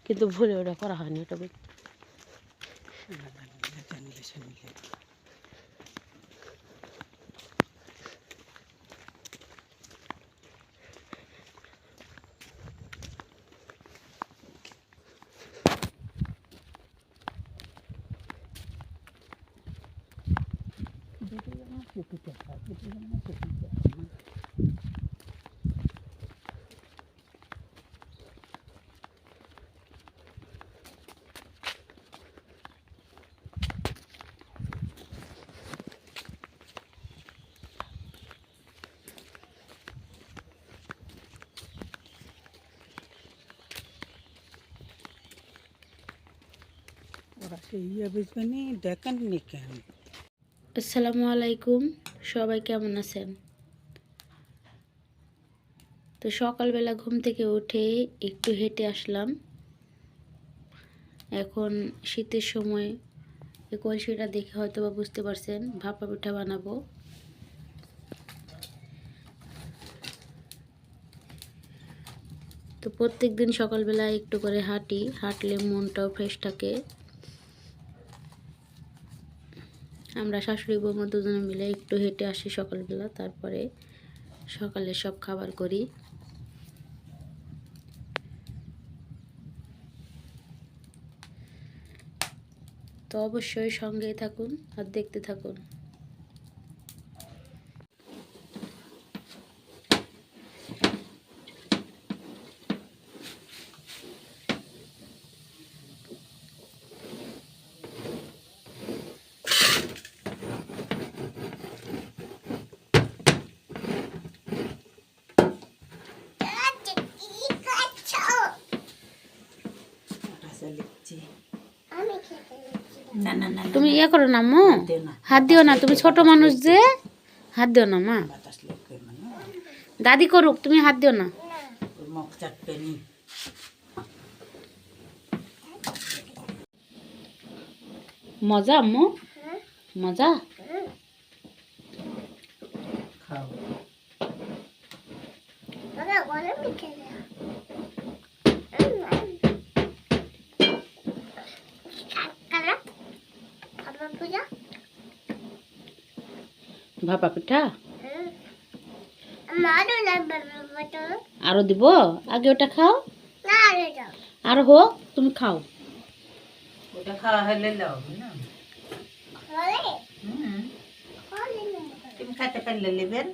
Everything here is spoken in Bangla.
কিন্তু ভুলে ওটা করা হয়নি, ওটা আসসালামু আলাইকুম, সবাই কেমন আছেন? তো সকালবেলা ঘুম থেকে উঠে একটু হেঁটে আসলাম। এখন শীতের সময় এই কলসিটা দেখে হয়তো বা বুঝতে পারছেন, ভাপা পিঠা বানাবো। তো প্রত্যেক দিন সকালবেলা একটু করে হাঁটলে মনটাও ফ্রেশ থাকে। আমরা শাশুড়ি বৌমা দুজনে মিলে একটু হেঁটে আসি সকালবেলা, তারপরে সকালে সব খাবার করি। তো অবশ্যই সঙ্গেই থাকুন আর দেখতে থাকুন। তুমি ইয়ে করো না মো, হাত দিও না, তুমি ছোট মানুষ যে, হাত দিও না মা, দাদি করুক, তুমি হাত দিও না। মজা আম্মু, মজা। ভাপা পিঠা আরো দিব, আগে ওটা খাও, আরো হোক, তুমি খাও। ওটা খাওয়া হলে তুমি খাইতে পারলে নেবেন।